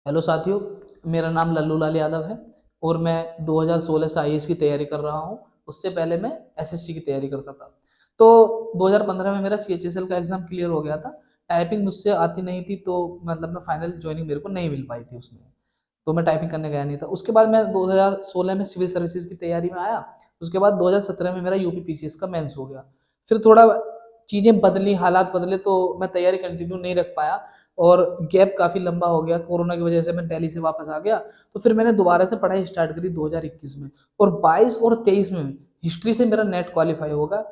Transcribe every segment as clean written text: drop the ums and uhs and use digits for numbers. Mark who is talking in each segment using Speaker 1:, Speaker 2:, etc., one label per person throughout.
Speaker 1: Hello साथियों, मेरा नाम लल्लू लाल यादव है और मैं 2016 से आईएएस की तैयारी कर रहा हूँ। उससे पहले मैं एसएससी की तैयारी करता था। तो 2015 में मेरा सीएचएसएल का एग्जाम क्लियर हो गया था। टाइपिंग मुझसे आती नहीं थी, तो मतलब मैं फाइनल ज्वाइनिंग मेरे को नहीं मिल पाई थी उसमें। तो मैं टाइपिंग करने गया नहीं था। उसके बाद मैं 2016 में सिविल सर्विसेज की तैयारी में आया। उसके बाद 2017 में मेरा यूपी पीसीएस का मेंस हो गया। फिर थोड़ा चीज़ें बदली, हालात बदले, तो मैं तैयारी कंटिन्यू नहीं रख पाया और गैप काफ़ी लंबा हो गया। कोरोना की वजह से मैं दिल्ली से वापस आ गया। तो फिर मैंने दोबारा से पढ़ाई स्टार्ट करी 2021 में, और 22 और 23 में हिस्ट्री से मेरा नेट क्वालिफाई होगा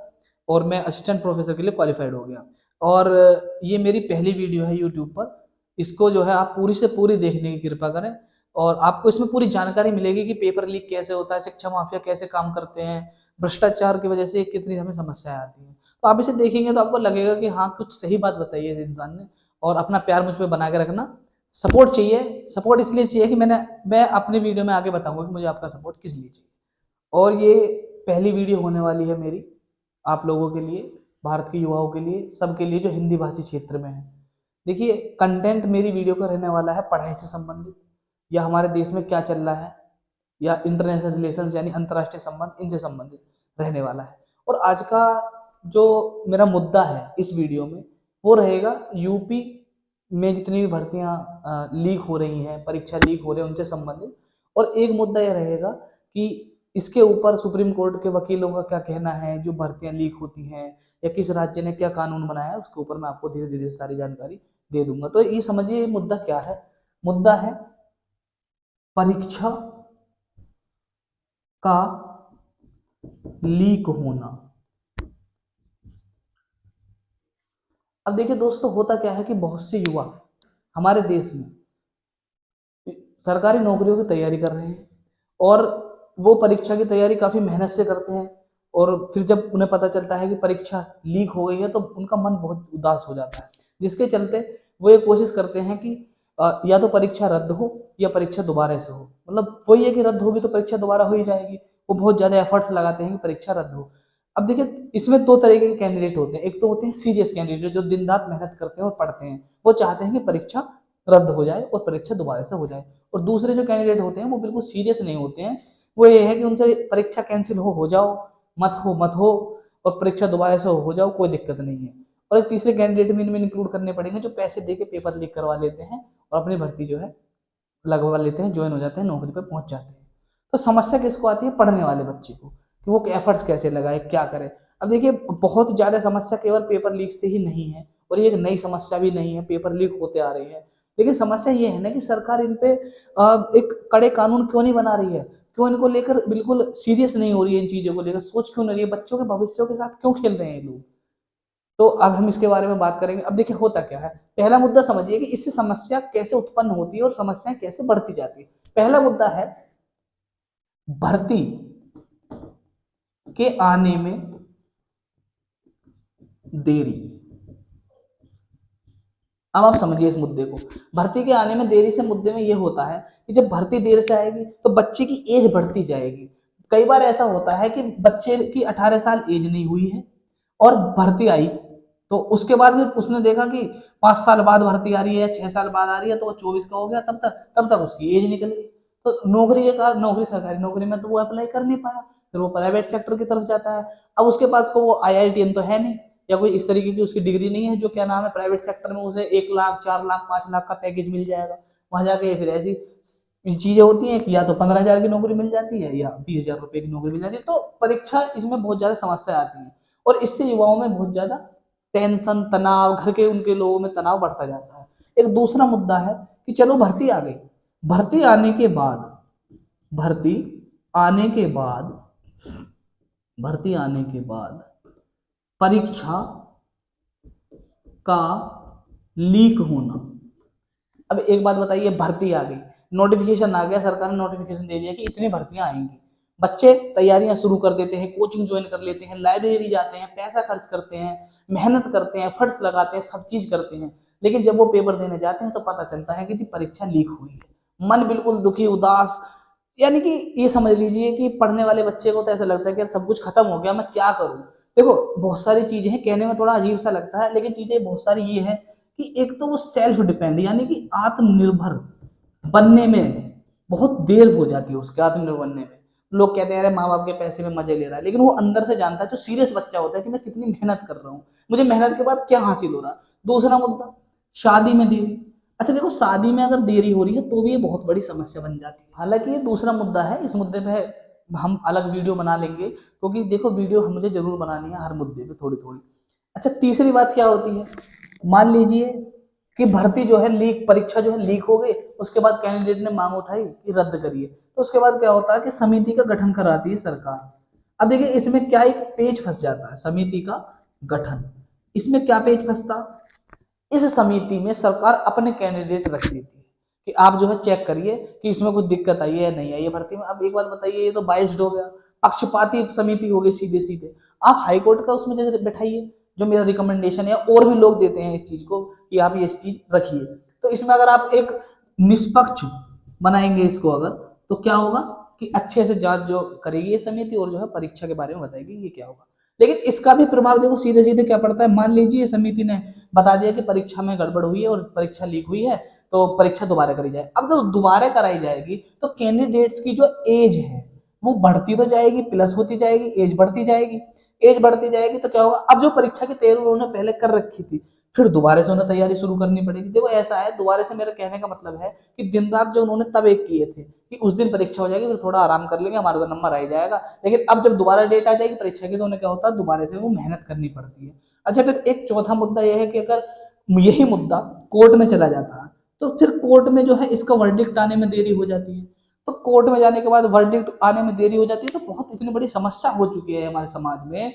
Speaker 1: और मैं असिस्टेंट प्रोफेसर के लिए क्वालिफाइड हो गया। और ये मेरी पहली वीडियो है यूट्यूब पर। इसको जो है आप पूरी से पूरी देखने की कृपा करें, और आपको इसमें पूरी जानकारी मिलेगी कि पेपर लीक कैसे होता है, शिक्षा माफिया कैसे काम करते हैं, भ्रष्टाचार की वजह से कितनी हमें समस्याएं आती हैं। तो आप इसे देखेंगे तो आपको लगेगा कि हाँ, कुछ सही बात बताई है इस इंसान ने। और अपना प्यार मुझ पे बना के रखना। सपोर्ट चाहिए, सपोर्ट इसलिए चाहिए कि मैं अपने वीडियो में आगे बताऊंगा कि मुझे आपका सपोर्ट किस लिए चाहिए। और ये पहली वीडियो होने वाली है मेरी आप लोगों के लिए, भारत के युवाओं के लिए, सबके लिए जो हिंदी भाषी क्षेत्र में है। देखिए, कंटेंट मेरी वीडियो का रहने वाला है पढ़ाई से संबंधित, या हमारे देश में क्या चल रहा है, या इंटरनेशनल रिलेशंस यानी अंतर्राष्ट्रीय संबंध, इनसे संबंधित रहने वाला है। और आज का जो मेरा मुद्दा है इस वीडियो में, वो रहेगा यूपी में जितनी भी भर्तियां लीक हो रही हैं, परीक्षा लीक हो रहे हैं, उनसे संबंधित। और एक मुद्दा यह रहेगा कि इसके ऊपर सुप्रीम कोर्ट के वकीलों का क्या कहना है, जो भर्तियां लीक होती हैं, या किस राज्य ने क्या कानून बनाया है, उसके ऊपर मैं आपको धीरे धीरे सारी जानकारी दे दूंगा। तो ये समझिए ये मुद्दा क्या है। मुद्दा है परीक्षा का लीक होना। अब देखिए दोस्तों, होता क्या है कि बहुत से युवा हमारे देश में सरकारी नौकरियों की तैयारी कर रहे हैं, और वो परीक्षा की तैयारी काफी मेहनत से करते हैं। और फिर जब उन्हें पता चलता है कि परीक्षा लीक हो गई है, तो उनका मन बहुत उदास हो जाता है, जिसके चलते वो ये कोशिश करते हैं कि या तो परीक्षा रद्द हो या परीक्षा दोबारा से हो। मतलब वही है कि रद्द होगी तो परीक्षा दोबारा हो ही जाएगी। वो बहुत ज्यादा एफर्ट्स लगाते हैं कि परीक्षा रद्द हो। अब देखिए, इसमें दो तरीके के कैंडिडेट होते हैं। एक तो होते हैं सीरियस कैंडिडेट, जो दिन रात मेहनत करते हैं और पढ़ते हैं, वो चाहते हैं कि परीक्षा रद्द हो जाए और परीक्षा दोबारा से हो जाए। और दूसरे जो कैंडिडेट होते हैं वो बिल्कुल सीरियस नहीं होते हैं। वो ये है कि उनसे परीक्षा कैंसिल हो जाओ, मत हो, और परीक्षा दोबारा से हो जाओ, कोई दिक्कत नहीं है। और एक तीसरे कैंडिडेट में इनमें इंक्लूड करने पड़ेंगे, जो पैसे दे के पेपर लीक करवा लेते हैं और अपनी भर्ती जो है लगवा लेते हैं, ज्वाइन हो जाते हैं, नौकरी पर पहुंच जाते हैं। तो समस्या किसको आती है? पढ़ने वाले बच्चे को, कि वो एफर्ट्स कैसे लगाए, क्या करे। अब देखिए, बहुत ज्यादा समस्या केवल पेपर लीक से ही नहीं है, और ये एक नई समस्या भी नहीं है, पेपर लीक होते आ रही है। लेकिन समस्या ये है ना कि सरकार इन पे एक कड़े कानून क्यों नहीं बना रही है, क्यों इनको लेकर बिल्कुल सीरियस नहीं हो रही है, इन चीजों को लेकर सोच क्यों नहीं रही है, बच्चों के भविष्य के साथ क्यों खेल रहे हैं ये लोग। तो अब हम इसके बारे में बात करेंगे। अब देखिए, होता क्या है, पहला मुद्दा समझिए कि इससे समस्या कैसे उत्पन्न होती है और समस्याएं कैसे बढ़ती जाती है। पहला मुद्दा है भर्ती के आने में देरी। अब आप समझिए इस मुद्दे को। भर्ती के आने में देरी से मुद्दे में यह होता है कि जब भर्ती देर से आएगी तो बच्चे की एज बढ़ती जाएगी। कई बार ऐसा होता है कि बच्चे की 18 साल एज नहीं हुई है और भर्ती आई, तो उसके बाद फिर उसने देखा कि 5 साल बाद भर्ती आ रही है या 6 साल बाद आ रही है, तो वो 24 का हो गया। तब तक उसकी एज निकल गई। तो नौकरी के कारण, नौकरी सरकारी नौकरी में तो वो अप्लाई कर नहीं पाया, फिर वो प्राइवेट सेक्टर की तरफ जाता है। अब उसके पास को वो IITN तो है नहीं, या कोई इस तरीके की उसकी डिग्री नहीं है, जो क्या नाम है, प्राइवेट सेक्टर में उसे 1 लाख, 4 लाख, 5 लाख का पैकेज मिल जाएगा। वहां जाके फिर ऐसी चीजें होती हैं कि या तो 15,000 की नौकरी मिल जाती है या 20,000 रुपए की नौकरी मिल जाती है। तो परीक्षा, इसमें बहुत ज्यादा समस्या आती है, और इससे युवाओं में बहुत ज्यादा टेंशन, तनाव, घर के उनके लोगों में तनाव बढ़ता जाता है। एक दूसरा मुद्दा है कि चलो भर्ती आ गई, भर्ती आने के बाद भर्ती आने के बाद भर्ती आने के बाद परीक्षा का लीक होना। अब एक बात बताइए, भर्ती आ गई, नोटिफिकेशन आ गया, सरकार ने नोटिफिकेशन दे दिया कि इतनी भर्तियां आएंगी। बच्चे तैयारियां शुरू कर देते हैं, कोचिंग ज्वाइन कर लेते हैं, लाइब्रेरी जाते हैं, पैसा खर्च करते हैं, मेहनत करते हैं, एफर्ट्स लगाते हैं, सब चीज करते हैं। लेकिन जब वो पेपर देने जाते हैं तो पता चलता है कि जी परीक्षा लीक हुई है। मन बिल्कुल दुखी, उदास, यानी कि ये समझ लीजिए कि पढ़ने वाले बच्चे को तो ऐसा लगता है कि सब कुछ खत्म हो गया, मैं क्या करूं। देखो, बहुत सारी चीजें हैं, कहने में थोड़ा अजीब सा लगता है, लेकिन चीजें बहुत सारी ये है कि एक तो वो सेल्फ डिपेंड यानी कि आत्मनिर्भर बनने में बहुत देर हो जाती है, उसके आत्मनिर्भर बनने में। लोग कहते हैं अरे माँ बाप के पैसे में मजे ले रहा है, लेकिन वो अंदर से जानता है, जो सीरियस बच्चा होता है कि मैं कितनी मेहनत कर रहा हूँ, मुझे मेहनत के बाद क्या हासिल हो रहा है। दूसरा मुद्दा, शादी में देरी। अच्छा देखो, शादी में अगर देरी हो रही है तो भी ये बहुत बड़ी समस्या बन जाती है। हालांकि ये दूसरा मुद्दा है, इस मुद्दे पे हम अलग वीडियो बना लेंगे, क्योंकि देखो वीडियो मुझे जरूर बनानी है हर मुद्दे पे थोड़ी थोड़ी। अच्छा, तीसरी बात क्या होती है, मान लीजिए कि भर्ती जो है लीक, परीक्षा जो है लीक हो गई, उसके बाद कैंडिडेट ने मांग उठाई कि रद्द करिए, तो उसके बाद क्या होता है कि समिति का गठन कराती है सरकार। अब देखिए इसमें क्या एक पेज फंस जाता है, समिति का गठन। इसमें क्या पेज फंसता, इस समिति में सरकार अपने कैंडिडेट रख देती है कि आप जो है चेक करिए कि इसमें कुछ दिक्कत आई है या नहीं आई है भर्ती में। अब एक बात बताइए, ये तो बाइस्ड हो गया, पक्षपाती समिति हो गई सीधे सीधे। आप हाईकोर्ट का उसमें जैसे बैठाइए, जो मेरा रिकमेंडेशन है, और भी लोग देते हैं इस चीज को कि आप ये इस चीज रखिए। तो इसमें अगर आप एक निष्पक्ष बनाएंगे इसको अगर, तो क्या होगा कि अच्छे से जांच जो करेगी ये समिति, और जो है परीक्षा के बारे में बताएगी ये क्या होगा। लेकिन इसका भी प्रभाव देखो सीधे सीधे क्या पड़ता है, मान लीजिए समिति ने बता दिया कि परीक्षा में गड़बड़ हुई है और परीक्षा लीक हुई है, तो परीक्षा दोबारा करी जाए। अब जब दोबारा कराई जाएगी तो कैंडिडेट्स की जो एज है वो बढ़ती तो जाएगी, प्लस होती जाएगी, एज बढ़ती जाएगी। एज बढ़ती जाएगी तो क्या होगा, अब जो परीक्षा की तैयारी उन्होंने पहले कर रखी थी, फिर दोबारा से उन्हें तैयारी शुरू करनी पड़ेगी। देखो ऐसा है, दोबारा से मेरे कहने का मतलब है कि दिन रात जो उन्होंने तब एक किए थे कि उस दिन परीक्षा हो जाएगी, फिर थोड़ा आराम कर लेंगे, हमारा तो नंबर आ ही जाएगा। लेकिन अब जब दोबारा डेट आ जाएगी परीक्षा की, तो उन्हें क्या होता है, दोबारा से वो मेहनत करनी पड़ती है। अच्छा, फिर एक चौथा मुद्दा यह है कि अगर यही मुद्दा कोर्ट में चला जाता है, तो फिर कोर्ट में जो है इसका वर्डिक्ट आने में देरी हो जाती है। तो कोर्ट में जाने के बाद वर्डिक्ट आने में देरी हो जाती है, तो बहुत इतनी बड़ी समस्या हो चुकी है हमारे समाज में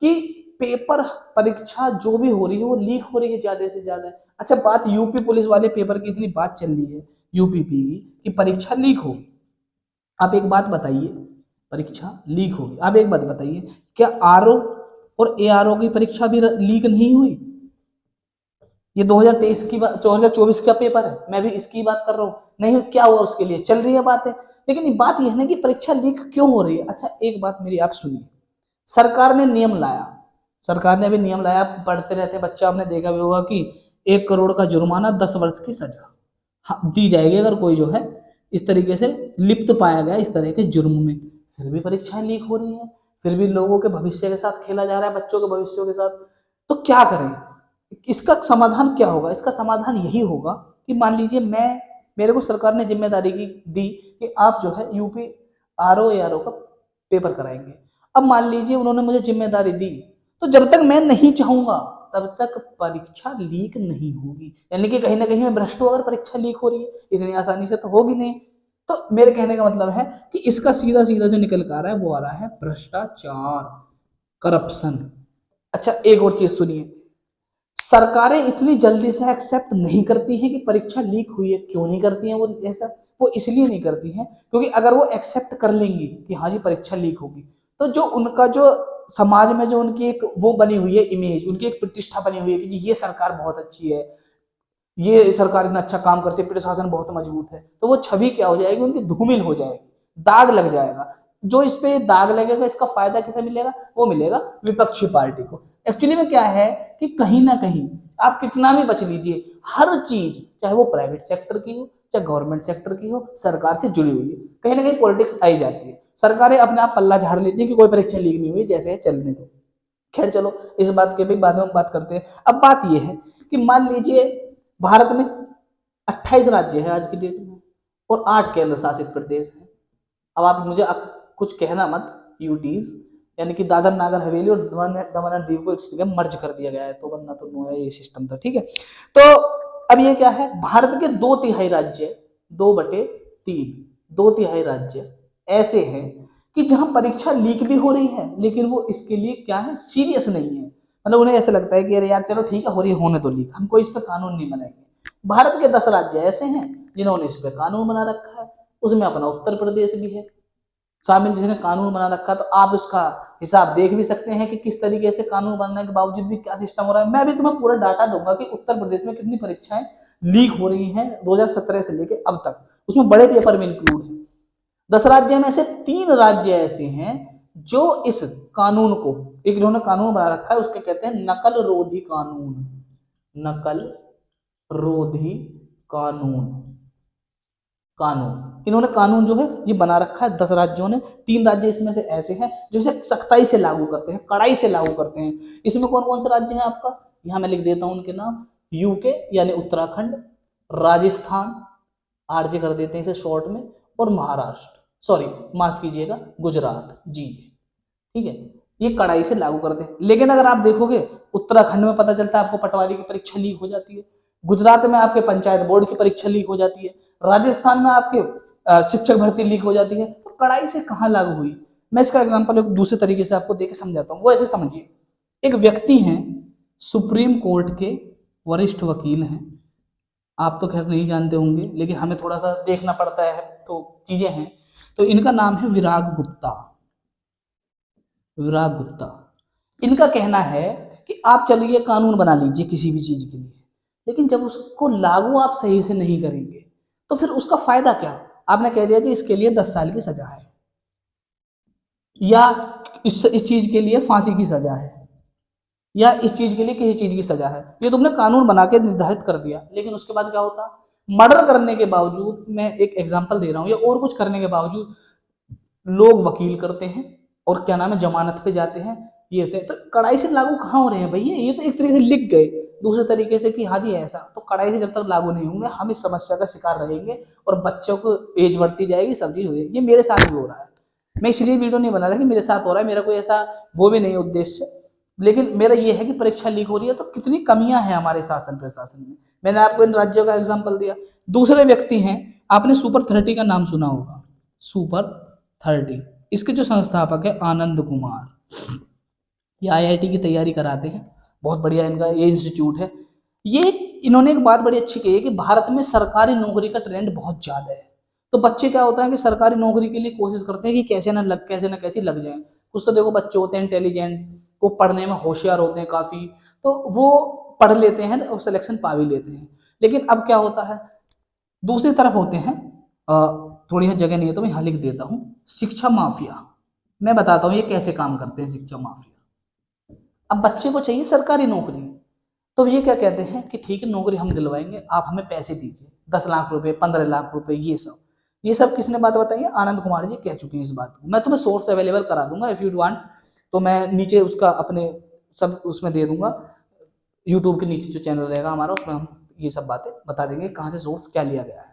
Speaker 1: कि पेपर, परीक्षा जो भी हो रही है वो लीक हो रही है ज्यादा से ज्यादा। अच्छा, बात यूपी पुलिस वाले पेपर की इतनी बात चल रही है यूपीपी की कि परीक्षा लीक हो। आप एक बात बताइए, परीक्षा लीक होगी, आप एक बात बताइए, क्या आरओ और एआरओ की परीक्षा भी लीक नहीं हुई? ये 2023 की बात, 2024 का पेपर है, मैं भी इसकी बात कर रहा हूँ। नहीं, क्या हुआ उसके लिए, चल रही है बातें। लेकिन बात यह है ना कि परीक्षा लीक क्यों हो रही है। अच्छा, एक बात मेरी आप सुनिए, सरकार ने नियम लाया, सरकार ने अभी नियम लाया, पढ़ते रहते बच्चा, आपने देखा भी होगा कि 1 करोड़ का जुर्माना, 10 वर्ष की सजा दी जाएगी अगर कोई जो है इस तरीके से लिप्त पाया गया इस तरह के जुर्म में। फिर भी परीक्षाएं लीक हो रही है, फिर भी लोगों के भविष्य के साथ खेला जा रहा है, बच्चों के भविष्य के साथ। तो क्या करें, इसका समाधान क्या होगा? इसका समाधान यही होगा कि मान लीजिए मेरे को सरकार ने जिम्मेदारी की दी कि आप जो है यूपी आरओ ए आरओ का पेपर कराएंगे। अब मान लीजिए उन्होंने मुझे जिम्मेदारी दी, तो जब तक मैं नहीं चाहूंगा तब तक परीक्षा लीक नहीं होगी। यानी कि कहीं ना कहीं मैं भ्रष्ट हूं अगर परीक्षा लीक हो रही है, इतनी आसानी से तो होगी नहीं। तो मेरे कहने का मतलब है कि इसका सीधा सीधा जो निकल कर आ रहा है वो आ रहा है भ्रष्टाचार, करप्शन। अच्छा, एक और चीज सुनिए, सरकारें इतनी जल्दी से एक्सेप्ट नहीं करती हैं कि परीक्षा लीक हुई है। क्यों नहीं करती हैं वो ऐसा? वो इसलिए नहीं करती हैं क्योंकि अगर वो एक्सेप्ट कर लेंगी कि हाँ जी परीक्षा लीक होगी, तो जो उनका जो समाज में जो उनकी एक वो बनी हुई है इमेज, उनकी एक प्रतिष्ठा बनी हुई है कि जी ये सरकार बहुत अच्छी है, ये सरकार इतना अच्छा काम करती है, प्रशासन बहुत मजबूत है, तो वो छवि क्या हो जाएगी, उनकी धूमिल हो जाएगी, दाग लग जाएगा। जो इस पे दाग लगेगा इसका फायदा किसे मिलेगा? वो मिलेगा विपक्षी पार्टी को। एक्चुअली में क्या है कि कहीं ना कहीं आप कितना भी बच लीजिए, हर चीज चाहे वो प्राइवेट सेक्टर की हो चाहे गवर्नमेंट सेक्टर की हो, सरकार से जुड़ी हुई है, कहीं ना कहीं पॉलिटिक्स आई जाती है। सरकारें अपने आप पल्ला झाड़ लेती है कि कोई परीक्षा लीक नहीं हुई, जैसे है चलने दो। खैर चलो, इस बात के भी बाद में हम बात करते हैं। अब बात यह है कि मान लीजिए भारत में 28 राज्य है आज की डेट में, और 8 केंद्र शासित प्रदेश है। अब आप मुझे कुछ कहना मत, यूटीज यानी कि दादर नागर हवेली और दमन और दीव को एक जगह मर्ज कर दिया गया है, तो वरना तो नो है, ये सिस्टम था, ठीक है। तो अब ये क्या है, भारत के 2/3 राज्य, 2/3, 2/3 राज्य ऐसे हैं कि जहां परीक्षा लीक भी हो रही है, लेकिन वो इसके लिए क्या है, सीरियस नहीं है। मतलब उन्हें ऐसा लगता है कि अरे यार चलो ठीक है, हो रही है होने दो लीक, हम कोई इस पे कानून नहीं बनाएंगे। भारत के 10 राज्य ऐसे हैं जिन्होंने इस पे कानून बना रखा है, उसमें अपना उत्तर प्रदेश भी है शामिल, जिसने कानून बना रखा है। तो आप उसका हिसाब देख भी सकते हैं कि किस तरीके से कानून बनने के बावजूद भी क्या सिस्टम हो रहा है। मैं भी तुम्हें पूरा डाटा दूंगा कि उत्तर प्रदेश में कितनी परीक्षाएं लीक हो रही हैं 2017 से लेकर अब तक, उसमें बड़े पेपर में इंक्लूड है। 10 राज्य में से 3 राज्य ऐसे हैं जो इस कानून को, एक इन्होंने कानून बना रखा है, उसके कहते हैं नकल रोधी कानून, नकल रोधी कानून। कानून, इन्होंने कानून जो है ये बना रखा है 10 राज्यों ने। 3 राज्य इसमें से ऐसे हैं जो इसे सख्ताई से लागू करते हैं, कड़ाई से लागू करते हैं। इसमें कौन कौन से राज्य हैं आपका, यहाँ मैं लिख देता हूँ उनके नाम। यूके यानी उत्तराखंड, राजस्थान, आरजे कर देते हैं इसे शॉर्ट में, और महाराष्ट्र, सॉरी माफ कीजिएगा, गुजरात, जी जी, ठीक है। ये कड़ाई से लागू करते हैं। लेकिन अगर आप देखोगे उत्तराखंड में पता चलता है आपको पटवारी की परीक्षा लीक हो जाती है, गुजरात में आपके पंचायत बोर्ड की परीक्षा लीक हो जाती है, राजस्थान में आपके शिक्षक भर्ती लीक हो जाती है। तो कड़ाई से कहाँ लागू हुई? मैं इसका एग्जांपल एक दूसरे तरीके से आपको देके समझाता हूँ। वो ऐसे समझिए, एक व्यक्ति हैं, सुप्रीम कोर्ट के वरिष्ठ वकील हैं, आप तो खैर नहीं जानते होंगे लेकिन हमें थोड़ा सा देखना पड़ता है तो चीजें हैं। तो इनका नाम है विराग गुप्ता, विराग गुप्ता। इनका कहना है कि आप चलिए कानून बना लीजिए किसी भी चीज के लिए, लेकिन जब उसको लागू आप सही से नहीं करेंगे तो फिर उसका फायदा क्या? आपने कह दिया कि इसके लिए 10 साल की सजा है, या इस चीज के लिए फांसी की सजा है, या इस चीज के लिए किसी चीज की सजा है, ये तुमने कानून बना के निर्धारित कर दिया। लेकिन उसके बाद क्या होता? मर्डर करने के बावजूद, मैं एक एग्जांपल दे रहा हूं, या और कुछ करने के बावजूद लोग वकील करते हैं और क्या नाम है जमानत पे जाते हैं। ये होते हैं। तो कड़ाई से लागू कहाँ हो रहे हैं भैया? ये तो एक तरीके से लिख गए दूसरे तरीके से कि हाँ जी ऐसा। तो कड़ाई से जब तक लागू नहीं होंगे हम इस समस्या का शिकार रहेंगे और बच्चों को एज बढ़ती जाएगी, सब चीज हो जाएगी। ये मेरे साथ भी हो रहा है, मैं इसलिए वीडियो नहीं बना रहा कि मेरे साथ हो रहा है, मेरा कोई ऐसा वो भी नहीं उद्देश्य। लेकिन मेरा ये है कि परीक्षा लीक हो रही है तो कितनी कमियां हैं हमारे शासन प्रशासन में। मैंने आपको इन राज्यों का एग्जाम्पल दिया। दूसरे व्यक्ति हैं, आपने सुपर 30 का नाम सुना होगा, सुपर 30। इसके जो संस्थापक है आनंद कुमार, ये आईआईटी की तैयारी कराते हैं, बहुत बढ़िया इनका ये इंस्टीट्यूट है। ये इन्होंने एक बात बड़ी अच्छी कही है कि भारत में सरकारी नौकरी का ट्रेंड बहुत ज्यादा है। तो बच्चे क्या होता है कि सरकारी नौकरी के लिए कोशिश करते हैं कि कैसे ना कैसे लग जाए। कुछ तो देखो बच्चे होते हैं इंटेलिजेंट, वो पढ़ने में होशियार होते हैं काफी, तो वो पढ़ लेते हैं और सिलेक्शन पा भी लेते हैं। लेकिन अब क्या होता है, दूसरी तरफ होते हैं, थोड़ी हाँ जगह नहीं है तो मैं यहाँ लिख देता हूँ, शिक्षा माफिया। मैं बताता हूँ ये कैसे काम करते हैं शिक्षा माफिया। अब बच्चे को चाहिए सरकारी नौकरी, तो ये क्या कहते हैं कि ठीक है नौकरी हम दिलवाएंगे, आप हमें पैसे दीजिए, 10 लाख रुपए, 15 लाख रुपए, ये सब किसने बात बताई है? आनंद कुमार जी कह चुके हैं इस बात को। मैं तुम्हें सोर्स अवेलेबल करा दूंगा इफ यू वांट, तो मैं नीचे उसका अपने सब उसमें दे दूंगा, यूट्यूब के नीचे जो चैनल रहेगा हमारा उसमें हम ये सब बातें बता देंगे कहाँ से सोर्स क्या लिया गया है।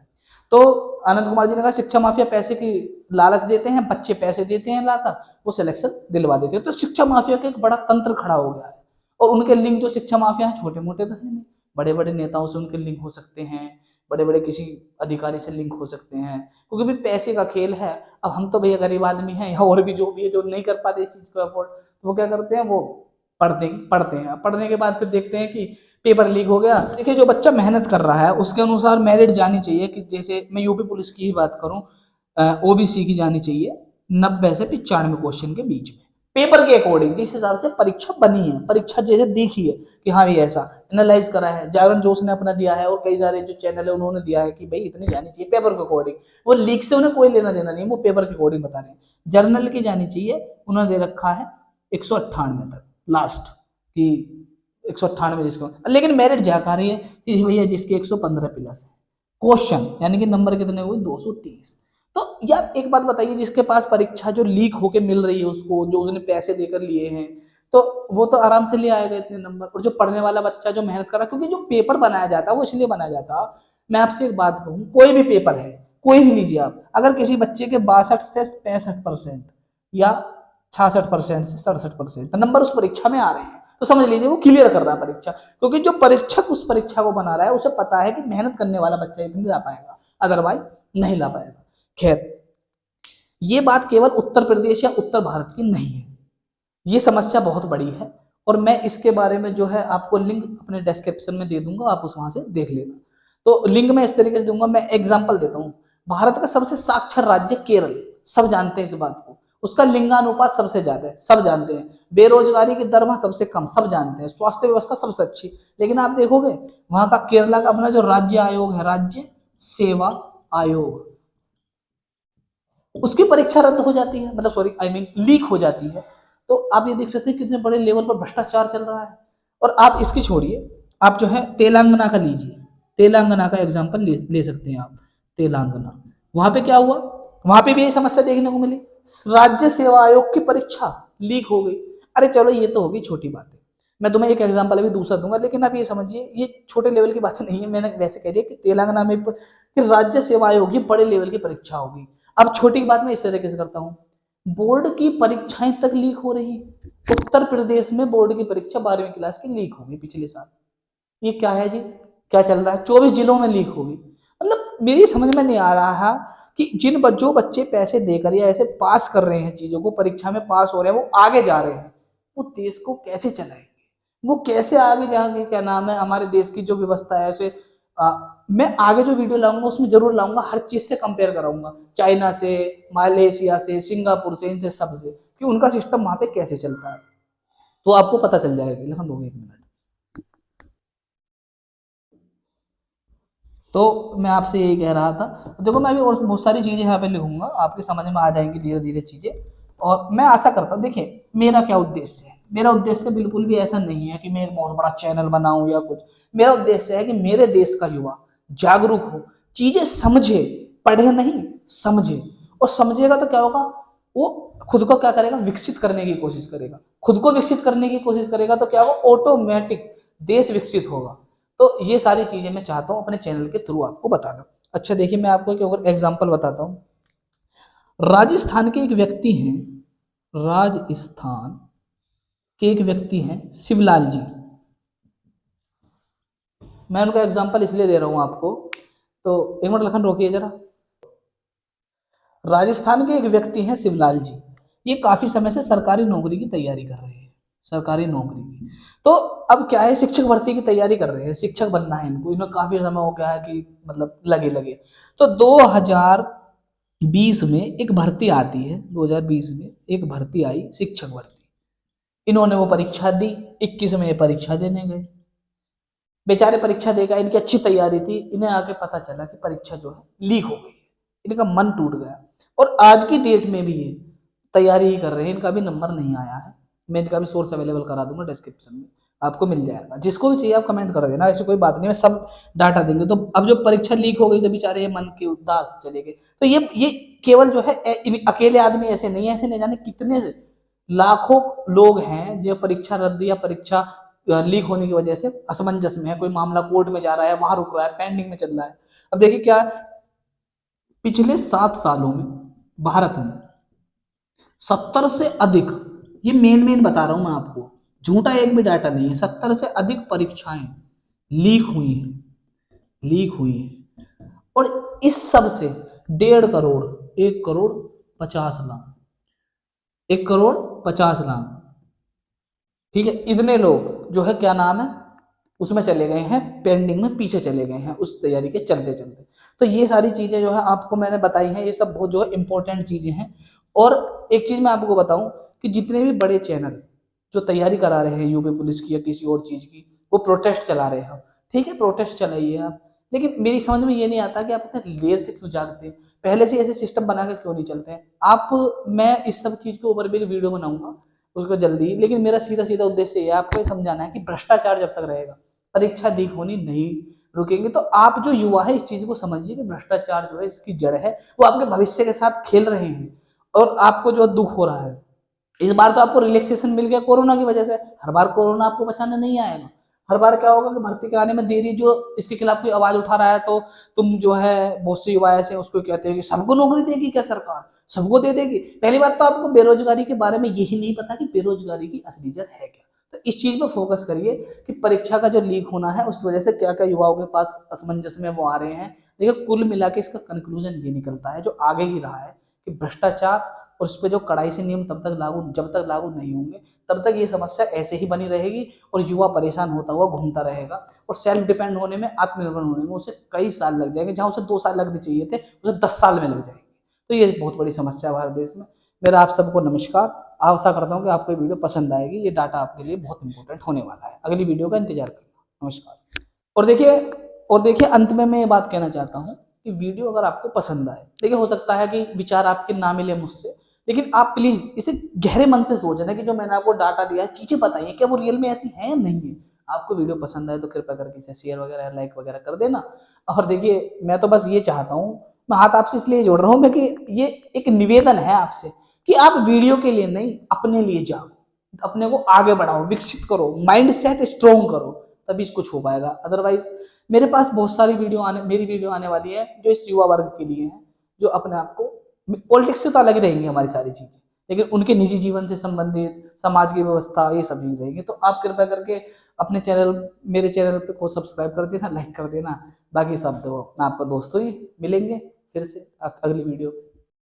Speaker 1: तो आनंद कुमार जी ने कहा शिक्षा माफिया पैसे की लालच देते हैं, बच्चे पैसे देते हैं लाकर, वो सिलेक्शन दिलवा देते हैं। तो शिक्षा माफिया का एक बड़ा तंत्र खड़ा हो गया है। और उनके लिंक जो शिक्षा माफिया है छोटे मोटे तो है नहीं, बड़े बड़े नेताओं से उनके लिंक हो सकते हैं, बड़े बड़े किसी अधिकारी से लिंक हो सकते हैं, क्योंकि भी पैसे का खेल है। अब हम तो भैया गरीब आदमी हैं, या और भी जो भी है जो नहीं कर पाते इस चीज को अफोर्ड, तो वो क्या करते हैं, वो पढ़ते हैं। पढ़ने के बाद फिर देखते हैं कि पेपर लीक हो गया। देखिए जो बच्चा मेहनत कर रहा है उसके अनुसार मेरिट जानी चाहिए, कि जैसे मैं यूपी पुलिस की ही बात करूं, ओबीसी की जानी चाहिए 90 से 95 क्वेश्चन के बीच में, पेपर के अकॉर्डिंग, जिस हिसाब से परीक्षा बनी है, परीक्षा जैसे देखी है कि हाँ ये ऐसा एनालाइज करा है, जागरण जोश ने अपना दिया है और कई सारे जो चैनल है उन्होंने दिया है कि भाई इतनी जानी चाहिए पेपर के अकॉर्डिंग। वो लीक से उन्हें कोई लेना देना नहीं, वो पेपर के अकॉर्डिंग बता रहे हैं। जर्नल की जानी चाहिए, उन्होंने दे रखा है 198 तक लास्ट, कि 198 जिसको, लेकिन मेरिट जा कर रही है कि भैया जिसके 115 प्लस है क्वेश्चन, यानी कि नंबर कितने हुए 230। तो यार एक बात बताइए, जिसके पास परीक्षा जो लीक होके मिल रही है उसको, जो उसने पैसे देकर लिए हैं, तो वो तो आराम से ले आएगा इतने नंबर। और जो पढ़ने वाला बच्चा जो मेहनत कर रहा है, क्योंकि जो पेपर बनाया जाता है वो इसलिए बनाया जाता है, मैं आपसे एक बात कहूँ, कोई भी पेपर है, कोई भी लीजिए आप, अगर किसी बच्चे के 62 से 65% या 66% से 67% नंबर उस परीक्षा में आ रहे हैं, तो समझ लीजिए वो क्लियर कर रहा है परीक्षा। क्योंकि जो परीक्षक उस परीक्षा को बना रहा है उसे पता है कि मेहनत करने वाला बच्चा इतनी ला पाएगा, अदरवाइज नहीं ला पाएगा। खैर ये बात केवल उत्तर प्रदेश या उत्तर भारत की नहीं है, ये समस्या बहुत बड़ी है। और मैं इसके बारे में जो है आपको लिंक अपने डिस्क्रिप्शन में दे दूंगा, आप उस वहां से देख लेना। तो लिंक मैं इस तरीके से दूंगा, मैं एग्जांपल देता हूँ। भारत का सबसे साक्षर राज्य केरल, सब जानते हैं इस बात को, उसका लिंगानुपात सबसे ज्यादा है, सब जानते हैं। बेरोजगारी की दर वहां सबसे कम, सब जानते हैं। स्वास्थ्य व्यवस्था सबसे अच्छी। लेकिन आप देखोगे वहां का केरला का अपना जो राज्य आयोग है, राज्य सेवा आयोग, उसकी परीक्षा रद्द हो जाती है, मतलब सॉरी आई मीन लीक हो जाती है। तो आप ये देख सकते हैं कितने बड़े लेवल पर भ्रष्टाचार चल रहा है। और आप इसकी छोड़िए, आप जो है तेलंगाना का लीजिए, तेलंगाना का एग्जांपल ले सकते हैं आप। तेलंगाना, वहां पे क्या हुआ, वहां पे भी यही समस्या देखने को मिली, राज्य सेवा आयोग की परीक्षा लीक हो गई। अरे चलो ये तो होगी छोटी बात है, मैं तुम्हें एक एग्जांपल अभी दूसरा दूंगा, लेकिन अब ये समझिए ये छोटे लेवल की बात नहीं है, मैंने वैसे कह दिया कि तेलंगाना में कि राज्य सेवा आयोग की बड़े लेवल की परीक्षा होगी। अब छोटी बात मैं इस तरीके से करता हूँ, बोर्ड की परीक्षाएं तक लीक हो रही है। उत्तर प्रदेश में बोर्ड की परीक्षा 12वीं क्लास की लीक हो गई पिछले साल। ये क्या है जी, क्या चल रहा है, 24 जिलों में लीक होगी। मतलब मेरी समझ में नहीं आ रहा है कि जिन बच्चों बच्चे पैसे देकर या ऐसे पास कर रहे हैं, चीजों को परीक्षा में पास हो रहे हैं, वो आगे जा रहे हैं, वो देश को कैसे चलाएंगे, वो कैसे आगे जाके क्या नाम है हमारे देश की जो व्यवस्था है उसे मैं आगे जो वीडियो लाऊंगा उसमें जरूर लाऊंगा, हर चीज से कंपेयर कराऊंगा, चाइना से, मालयेशिया से, सिंगापुर से, इनसे सब से, कि उनका सिस्टम वहां पे कैसे चलता है, तो आपको पता चल जाएगा। लेकिन हो गया 1 मिनट। तो मैं आपसे यही कह रहा था, देखो मैं अभी और बहुत सारी चीजें यहाँ पे लिखूंगा, आपके समझ में आ जाएंगी धीरे धीरे चीजें। और मैं आशा करता हूँ, देखिए मेरा क्या उद्देश्य है, मेरा उद्देश्य बिल्कुल भी ऐसा नहीं है कि मैं एक बहुत बड़ा चैनल बनाऊं या कुछ। मेरा उद्देश्य है कि मेरे देश का युवा जागरूक हो, चीजें समझे, पढ़े नहीं, समझे। और समझेगा तो क्या होगा, वो खुद को क्या करेगा, विकसित करने की कोशिश करेगा। खुद को विकसित करने की कोशिश करेगा तो क्या होगा, ऑटोमेटिक देश विकसित होगा। तो ये सारी चीजें मैं चाहता हूँ अपने चैनल के थ्रू आपको बताना। अच्छा देखिए मैं आपको एक एग्जांपल बताता हूँ। राजस्थान के एक व्यक्ति हैं, राजस्थान के एक व्यक्ति हैं शिवलाल जी। मैं उनका एग्जांपल इसलिए दे रहा हूँ आपको, तो 1 मिनट लखन रोकिए जरा। राजस्थान के एक व्यक्ति हैं शिवलाल जी, ये काफी समय से सरकारी नौकरी की तैयारी कर रहे हैं, सरकारी नौकरी की। तो अब क्या है, शिक्षक भर्ती की तैयारी कर रहे हैं, शिक्षक बनना है इनको, इन्हें काफी समय हो गया है कि मतलब लगे लगे। तो 2020 में एक भर्ती आती है, 2020 में एक भर्ती आई शिक्षक भर्ती, इन्होंने वो परीक्षा दी, 21 में ये परीक्षा देने गए, बेचारे परीक्षा देगा, इनकी अच्छी तैयारी थी, इन्हें आके पता चला कि परीक्षा जो है लीक हो गई, इनका मन टूट गया। और आज की डेट में भी ये तैयारी ही कर रहे हैं, इनका भी नंबर नहीं आया है। मैं इनका भी सोर्स अवेलेबल करा दूंगा डिस्क्रिप्शन में, आपको मिल जाएगा, जिसको भी चाहिए आप कमेंट कर देना, ऐसी कोई बात नहीं, मैं सब डाटा देंगे। तो अब जो परीक्षा लीक हो गई तो बेचारे ये मन के उदास चले गए। तो ये केवल जो है अकेले आदमी ऐसे नहीं है, ऐसे नहीं जाने कितने लाखों लोग हैं जो परीक्षा रद्द या परीक्षा लीक होने की वजह से असमंजस में है, कोई मामला कोर्ट में जा रहा है, वहां रुक रहा है, पेंडिंग में चल रहा है। अब देखिए क्या, पिछले 7 सालों में भारत में 70 से अधिक, ये मेन बता रहा हूं मैं आपको, झूठा एक भी डाटा नहीं है, 70 से अधिक परीक्षाएं लीक हुई हैं, लीक हुई हैं। और इस सब से 1.5 करोड़, 1,50,00,000, 1,50,00,000, ठीक है, इतने लोग जो है क्या नाम है उसमें चले गए हैं, पेंडिंग में पीछे चले गए हैं उस तैयारी के चलते चलते। तो ये सारी चीजें जो है आपको मैंने बताई हैं, ये सब बहुत जो है इंपॉर्टेंट चीजें हैं। और एक चीज मैं आपको बताऊं कि जितने भी बड़े चैनल जो तैयारी करा रहे हैं यूपी पुलिस की या किसी और चीज की, वो प्रोटेस्ट चला रहे हैं, ठीक है प्रोटेस्ट चलाइए आप, लेकिन मेरी समझ में ये नहीं आता कि आप इतने देर से क्यों जागते हैं, पहले से ऐसे सिस्टम बना के क्यों नहीं चलते हैं आप। मैं इस सब चीज के ऊपर भी एक वीडियो बनाऊंगा उसको जल्दी, लेकिन मेरा सीधा सीधा उद्देश्य ये आपको समझाना है कि भ्रष्टाचार जब तक रहेगा, परीक्षा लीक होनी नहीं रुकेंगे। तो आप जो युवा है इस चीज को समझिए कि भ्रष्टाचार जो है इसकी जड़ है, वो आपके भविष्य के साथ खेल रहे हैं। और आपको जो दुख हो रहा है, इस बार तो आपको रिलैक्सेशन मिल गया कोरोना की वजह से, हर बार कोरोना आपको बचाने नहीं आएगा। हर बार क्या होगा कि भर्ती के आने में देरी, जो इसके खिलाफ कोई आवाज उठा रहा है तो तुम जो है बहुत से युवा ऐसे उसको कहते हैं कि सबको नौकरी देगी क्या सरकार, सबको दे देगी। पहली बात तो आपको बेरोजगारी के बारे में यही नहीं पता कि बेरोजगारी की असली जड़ है क्या। तो इस चीज पर फोकस करिए कि परीक्षा का जो लीक होना है उसकी वजह से क्या क्या युवाओं के पास असमंजस में वो आ रहे हैं। देखिए कुल मिला के इसका कंक्लूजन ये निकलता है जो आगे ही रहा है कि भ्रष्टाचार और उस पर जो कड़ाई से नियम तब तक लागू, जब तक लागू नहीं होंगे तब तक ये समस्या ऐसे ही बनी रहेगी और युवा परेशान होता हुआ घूमता रहेगा। और सेल्फ डिपेंड होने में, आत्मनिर्भर होने में उसे कई साल लग जाएंगे, जहां उसे 2 साल लगने चाहिए थे उसे 10 साल में लग जाएंगे। तो ये बहुत बड़ी समस्या है भारत देश में। मेरा आप सबको नमस्कार, आशा करता हूँ कि आपको ये वीडियो पसंद आएगी, ये डाटा आपके लिए बहुत इंपॉर्टेंट होने वाला है। अगली वीडियो का इंतजार करना। नमस्कार। और देखिए, अंत में मैं ये बात कहना चाहता हूँ कि वीडियो अगर आपको पसंद आए, देखिए हो सकता है कि विचार आपके ना मिले मुझसे, लेकिन आप प्लीज इसे गहरे मन से सोचना कि जो मैंने आपको डाटा दिया है, चीजें बताइए क्या वो रियल में ऐसी हैं या नहीं है। आपको वीडियो पसंद आए तो कृपया करके इसे शेयर वगैरह लाइक वगैरह कर देना। और देखिए मैं तो बस ये चाहता हूँ मैं हाथ आपसे इसलिए जोड़ रहा हूँ मैं कि ये एक निवेदन है आपसे कि आप वीडियो के लिए नहीं, अपने लिए जाओ, अपने को आगे बढ़ाओ, विकसित करो, माइंड सेट स्ट्रॉन्ग करो, तभी कुछ हो पाएगा। अदरवाइज मेरे पास बहुत सारी मेरी वीडियो आने वाली है जो इस युवा वर्ग के लिए है, जो अपने आप को, पॉलिटिक्स से तो अलग ही रहेंगी हमारी सारी चीजें, लेकिन उनके निजी जीवन से संबंधित, समाज की व्यवस्था, ये सब चीज रहेंगी। तो आप कृपया करके अपने चैनल, मेरे चैनल पे को सब्सक्राइब कर देना, लाइक कर देना। बाकी सब तो मैं आपका दोस्त ही मिलेंगे फिर से अगली वीडियो।